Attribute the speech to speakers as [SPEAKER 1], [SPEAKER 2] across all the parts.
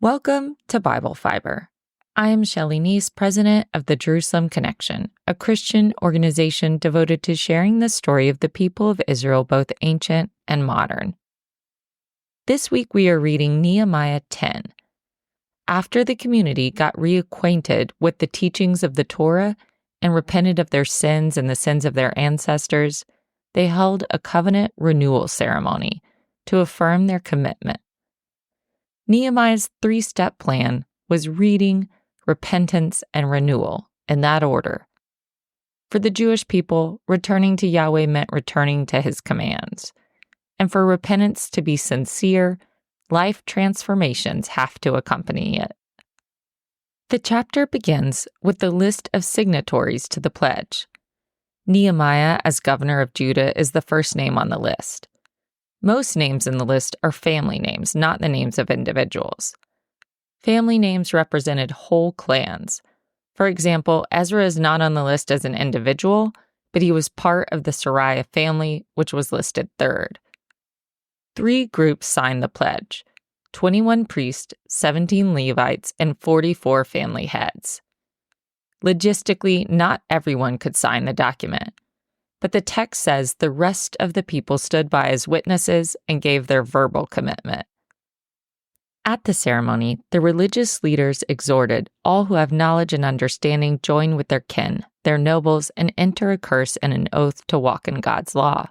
[SPEAKER 1] Welcome to Bible Fiber. I am Shelley Neese, president of the Jerusalem Connection, a Christian organization devoted to sharing the story of the people of Israel, both ancient and modern. This week we are reading Nehemiah 10. After the community got reacquainted with the teachings of the Torah and repented of their sins and the sins of their ancestors, they held a covenant renewal ceremony to affirm their commitment. Nehemiah's three-step plan was reading, repentance, and renewal, in that order. For the Jewish people, returning to Yahweh meant returning to his commands. And for repentance to be sincere, life transformations have to accompany it. The chapter begins with the list of signatories to the pledge. Nehemiah, as governor of Judah, is the first name on the list. Most names in the list are family names, not the names of individuals. Family names represented whole clans. For example, Ezra is not on the list as an individual, but he was part of the Sariah family, which was listed third. 3 groups signed the pledge: 21 priests, 17 Levites, and 44 family heads. Logistically, not everyone could sign the document. But the text says the rest of the people stood by as witnesses and gave their verbal commitment. At the ceremony, the religious leaders exhorted all who have knowledge and understanding join with their kin, their nobles, and enter a curse and an oath to walk in God's law.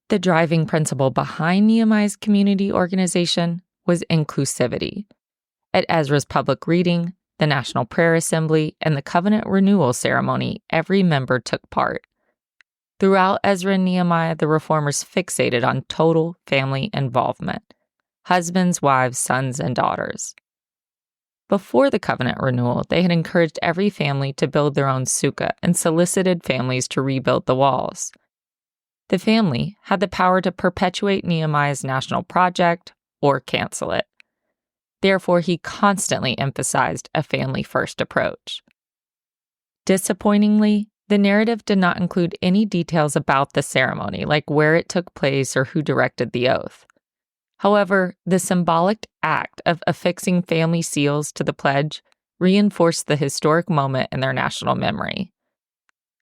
[SPEAKER 1] The driving principle behind Nehemiah's community organization was inclusivity. At Ezra's public reading, the National Prayer Assembly, and the covenant renewal ceremony, every member took part. Throughout Ezra and Nehemiah, the reformers fixated on total family involvement: husbands, wives, sons, and daughters. Before the covenant renewal, they had encouraged every family to build their own sukkah and solicited families to rebuild the walls. The family had the power to perpetuate Nehemiah's national project or cancel it. Therefore, he constantly emphasized a family-first approach. Disappointingly, the narrative did not include any details about the ceremony, like where it took place or who directed the oath. However, the symbolic act of affixing family seals to the pledge reinforced the historic moment in their national memory.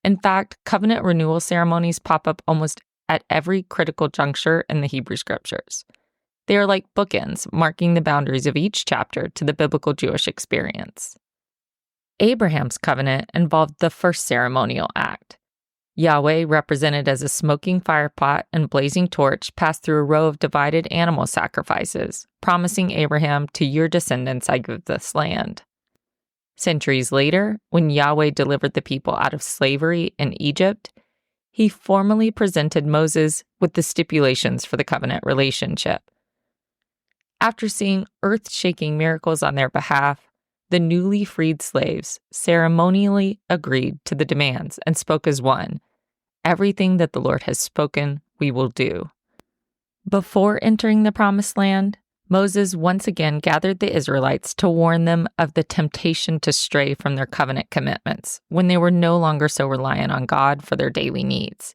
[SPEAKER 1] In fact, covenant renewal ceremonies pop up almost at every critical juncture in the Hebrew Scriptures. They are like bookends, marking the boundaries of each chapter to the biblical Jewish experience. Abraham's covenant involved the first ceremonial act. Yahweh, represented as a smoking firepot and blazing torch, passed through a row of divided animal sacrifices, promising Abraham, "To your descendants I give this land." Centuries later, when Yahweh delivered the people out of slavery in Egypt, he formally presented Moses with the stipulations for the covenant relationship. After seeing earth-shaking miracles on their behalf, the newly freed slaves ceremonially agreed to the demands and spoke as one: "Everything that the Lord has spoken, we will do." Before entering the Promised Land, Moses once again gathered the Israelites to warn them of the temptation to stray from their covenant commitments when they were no longer so reliant on God for their daily needs.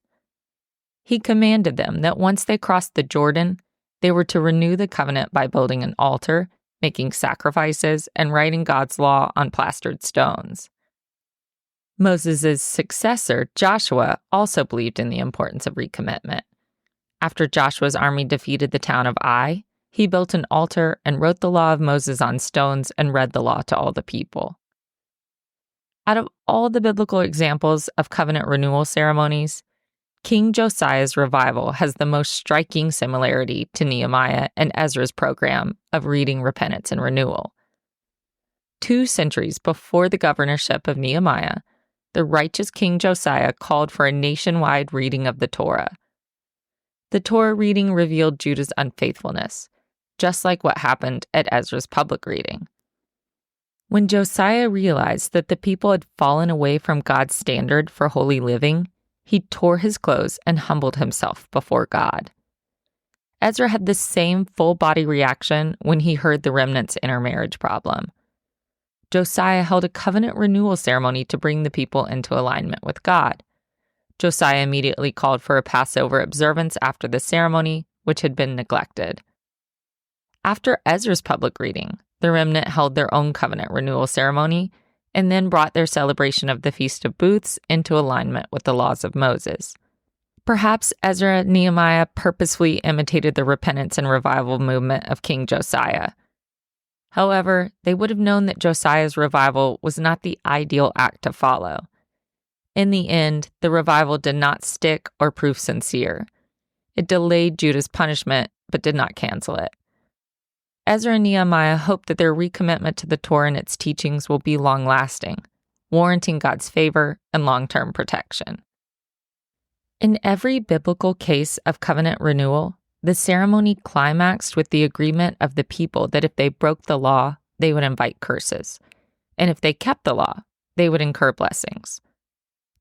[SPEAKER 1] He commanded them that once they crossed the Jordan, they were to renew the covenant by building an altar, making sacrifices, and writing God's law on plastered stones. Moses' successor, Joshua, also believed in the importance of recommitment. After Joshua's army defeated the town of Ai, he built an altar and wrote the law of Moses on stones and read the law to all the people. Out of all the biblical examples of covenant renewal ceremonies, King Josiah's revival has the most striking similarity to Nehemiah and Ezra's program of reading, repentance, and renewal. 2 centuries before the governorship of Nehemiah, the righteous King Josiah called for a nationwide reading of the Torah. The Torah reading revealed Judah's unfaithfulness, just like what happened at Ezra's public reading. When Josiah realized that the people had fallen away from God's standard for holy living, he tore his clothes and humbled himself before God. Ezra had the same full-body reaction when he heard the remnant's intermarriage problem. Josiah held a covenant renewal ceremony to bring the people into alignment with God. Josiah immediately called for a Passover observance after the ceremony, which had been neglected. After Ezra's public reading, the remnant held their own covenant renewal ceremony and then brought their celebration of the Feast of Booths into alignment with the laws of Moses. Perhaps Ezra and Nehemiah purposefully imitated the repentance and revival movement of King Josiah. However, they would have known that Josiah's revival was not the ideal act to follow. In the end, the revival did not stick or prove sincere. It delayed Judah's punishment, but did not cancel it. Ezra and Nehemiah hope that their recommitment to the Torah and its teachings will be long-lasting, warranting God's favor and long-term protection. In every biblical case of covenant renewal, the ceremony climaxed with the agreement of the people that if they broke the law, they would invite curses, and if they kept the law, they would incur blessings.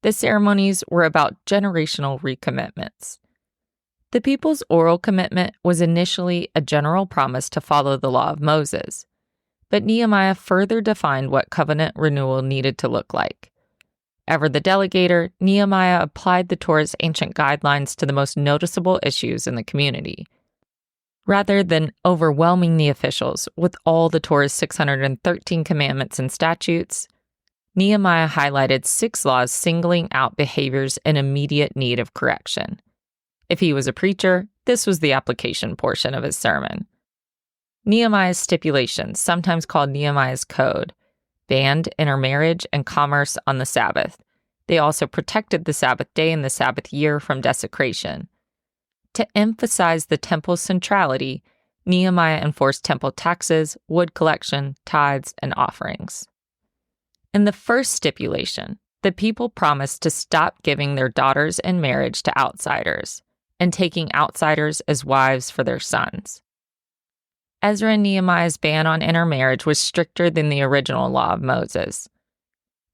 [SPEAKER 1] The ceremonies were about generational recommitments. The people's oral commitment was initially a general promise to follow the law of Moses, but Nehemiah further defined what covenant renewal needed to look like. Ever the delegator, Nehemiah applied the Torah's ancient guidelines to the most noticeable issues in the community. Rather than overwhelming the officials with all the Torah's 613 commandments and statutes, Nehemiah highlighted 6 laws singling out behaviors in immediate need of correction. If he was a preacher, this was the application portion of his sermon. Nehemiah's stipulations, sometimes called Nehemiah's Code, banned intermarriage and commerce on the Sabbath. They also protected the Sabbath day and the Sabbath year from desecration. To emphasize the temple's centrality, Nehemiah enforced temple taxes, wood collection, tithes, and offerings. In the first stipulation, the people promised to stop giving their daughters in marriage to outsiders and taking outsiders as wives for their sons. Ezra and Nehemiah's ban on intermarriage was stricter than the original law of Moses.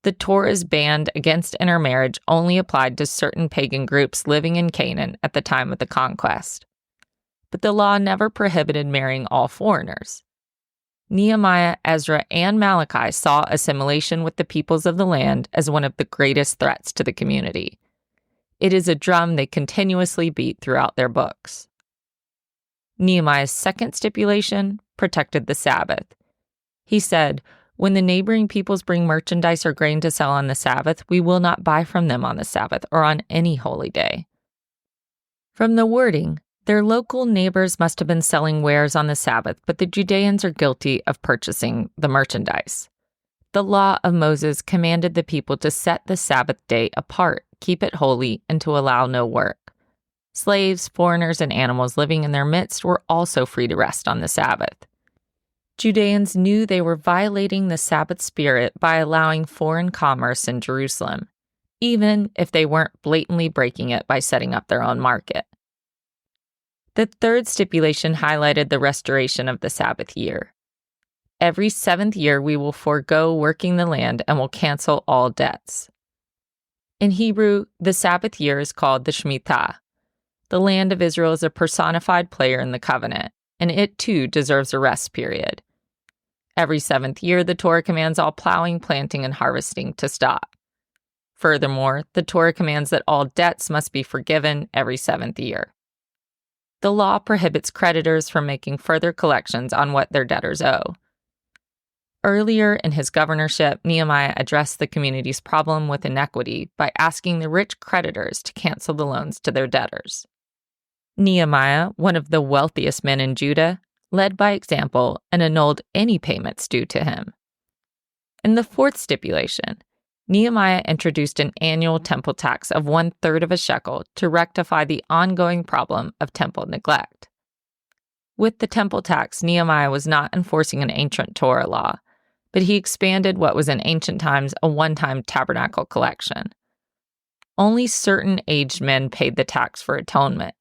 [SPEAKER 1] The Torah's ban against intermarriage only applied to certain pagan groups living in Canaan at the time of the conquest. But the law never prohibited marrying all foreigners. Nehemiah, Ezra, and Malachi saw assimilation with the peoples of the land as one of the greatest threats to the community. It is a drum they continuously beat throughout their books. Nehemiah's second stipulation protected the Sabbath. He said, "When the neighboring peoples bring merchandise or grain to sell on the Sabbath, we will not buy from them on the Sabbath or on any holy day." From the wording, their local neighbors must have been selling wares on the Sabbath, but the Judeans are guilty of purchasing the merchandise. The law of Moses commanded the people to set the Sabbath day apart, keep it holy, and to allow no work. Slaves, foreigners, and animals living in their midst were also free to rest on the Sabbath. Judeans knew they were violating the Sabbath spirit by allowing foreign commerce in Jerusalem, even if they weren't blatantly breaking it by setting up their own market. The third stipulation highlighted the restoration of the Sabbath year. Every 7th year we will forego working the land and will cancel all debts. In Hebrew, the Sabbath year is called the Shemitah. The land of Israel is a personified player in the covenant, and it too deserves a rest period. Every 7th year, the Torah commands all plowing, planting, and harvesting to stop. Furthermore, the Torah commands that all debts must be forgiven every 7th year. The law prohibits creditors from making further collections on what their debtors owe. Earlier in his governorship, Nehemiah addressed the community's problem with inequity by asking the rich creditors to cancel the loans to their debtors. Nehemiah, one of the wealthiest men in Judah, led by example and annulled any payments due to him. In the fourth stipulation, Nehemiah introduced an annual temple tax of 1/3 of a shekel to rectify the ongoing problem of temple neglect. With the temple tax, Nehemiah was not enforcing an ancient Torah law, but he expanded what was in ancient times a one-time tabernacle collection. Only certain aged men paid the tax for atonement.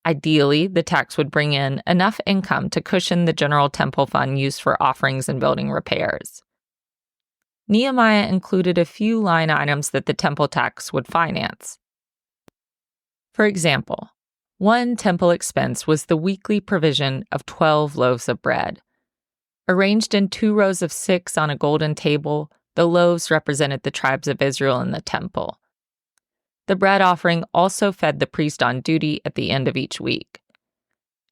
[SPEAKER 1] Ideally, the tax would bring in enough income to cushion the general temple fund used for offerings and building repairs. Nehemiah included a few line items that the temple tax would finance. For example, one temple expense was the weekly provision of 12 loaves of bread. Arranged in 2 rows of 6 on a golden table, the loaves represented the tribes of Israel in the temple. The bread offering also fed the priest on duty at the end of each week.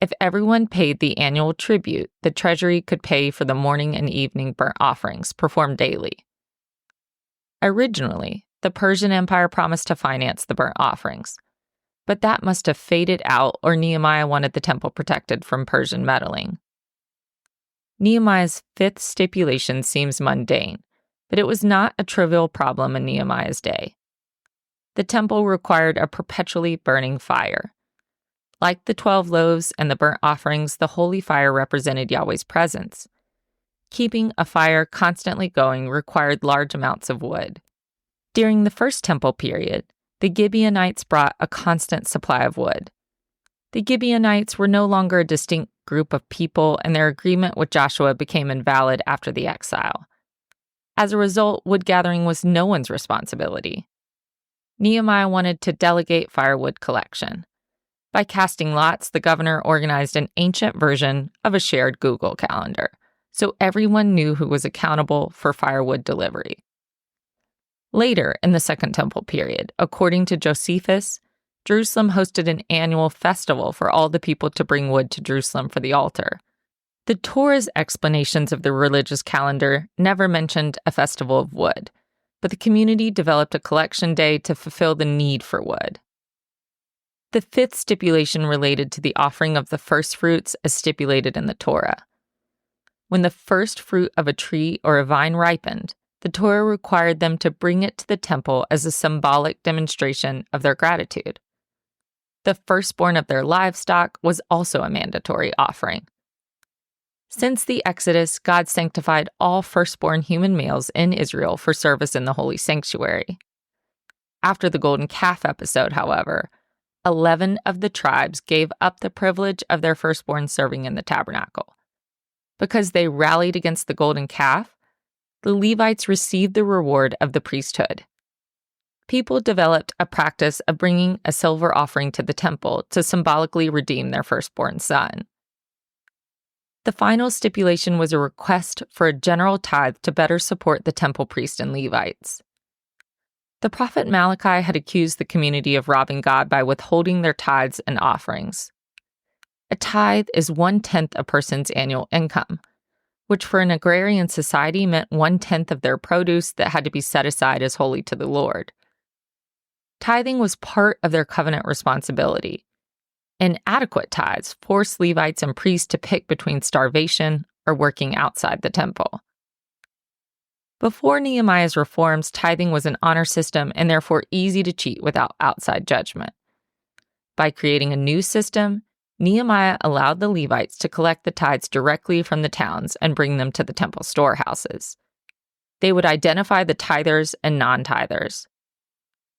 [SPEAKER 1] If everyone paid the annual tribute, the treasury could pay for the morning and evening burnt offerings performed daily. Originally, the Persian Empire promised to finance the burnt offerings, but that must have faded out, or Nehemiah wanted the temple protected from Persian meddling. Nehemiah's fifth stipulation seems mundane, but it was not a trivial problem in Nehemiah's day. The temple required a perpetually burning fire. Like the 12 loaves and the burnt offerings, the holy fire represented Yahweh's presence. Keeping a fire constantly going required large amounts of wood. During the first temple period, the Gibeonites brought a constant supply of wood. The Gibeonites were no longer a distinct group of people, and their agreement with Joshua became invalid after the exile. As a result, wood gathering was no one's responsibility. Nehemiah wanted to delegate firewood collection. By casting lots, the governor organized an ancient version of a shared Google Calendar, so everyone knew who was accountable for firewood delivery. Later in the Second Temple period, according to Josephus, Jerusalem hosted an annual festival for all the people to bring wood to Jerusalem for the altar. The Torah's explanations of the religious calendar never mentioned a festival of wood, but the community developed a collection day to fulfill the need for wood. The fifth stipulation related to the offering of the first fruits as stipulated in the Torah. When the first fruit of a tree or a vine ripened, the Torah required them to bring it to the temple as a symbolic demonstration of their gratitude. The firstborn of their livestock was also a mandatory offering. Since the Exodus, God sanctified all firstborn human males in Israel for service in the holy sanctuary. After the golden calf episode, however, 11 of the tribes gave up the privilege of their firstborn serving in the tabernacle. Because they rallied against the golden calf, the Levites received the reward of the priesthood. People developed a practice of bringing a silver offering to the temple to symbolically redeem their firstborn son. The final stipulation was a request for a general tithe to better support the temple priests and Levites. The prophet Malachi had accused the community of robbing God by withholding their tithes and offerings. A tithe is 1/10 a person's annual income, which for an agrarian society meant 1/10 of their produce that had to be set aside as holy to the Lord. Tithing was part of their covenant responsibility. Inadequate tithes forced Levites and priests to pick between starvation or working outside the temple. Before Nehemiah's reforms, tithing was an honor system and therefore easy to cheat without outside judgment. By creating a new system, Nehemiah allowed the Levites to collect the tithes directly from the towns and bring them to the temple storehouses. They would identify the tithers and non-tithers.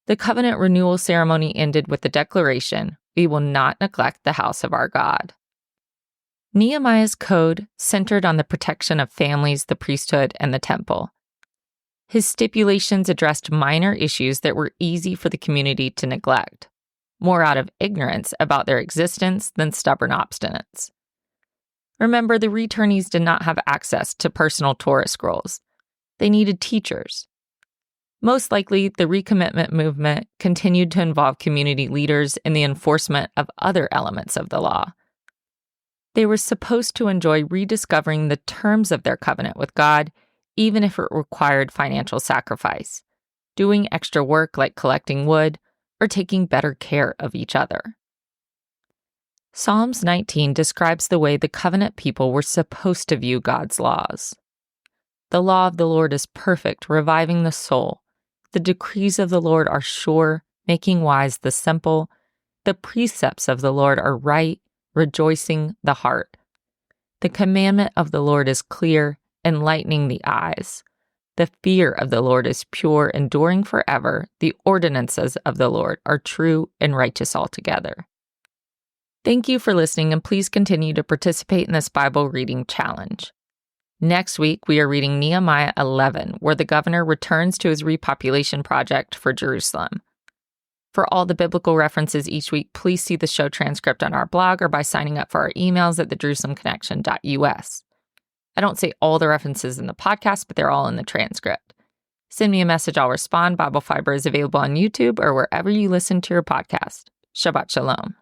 [SPEAKER 1] The covenant renewal ceremony ended with the declaration, "We will not neglect the house of our God." Nehemiah's code centered on the protection of families, the priesthood, and the temple. His stipulations addressed minor issues that were easy for the community to neglect, more out of ignorance about their existence than stubborn obstinance. Remember, the returnees did not have access to personal Torah scrolls. They needed teachers. Most likely, the recommitment movement continued to involve community leaders in the enforcement of other elements of the law. They were supposed to enjoy rediscovering the terms of their covenant with God, even if it required financial sacrifice, doing extra work like collecting wood, or taking better care of each other. Psalms 19 describes the way the covenant people were supposed to view God's laws. The law of the Lord is perfect, reviving the soul. The decrees of the Lord are sure, making wise the simple. The precepts of the Lord are right, rejoicing the heart. The commandment of the Lord is clear, enlightening the eyes. The fear of the Lord is pure, enduring forever. The ordinances of the Lord are true and righteous altogether. Thank you for listening, and please continue to participate in this Bible reading challenge. Next week, we are reading Nehemiah 11, where the governor returns to his repopulation project for Jerusalem. For all the biblical references each week, please see the show transcript on our blog or by signing up for our emails at thejerusalemconnection.us. I don't say all the references in the podcast, but they're all in the transcript. Send me a message, I'll respond. Bible Fiber is available on YouTube or wherever you listen to your podcast. Shabbat Shalom.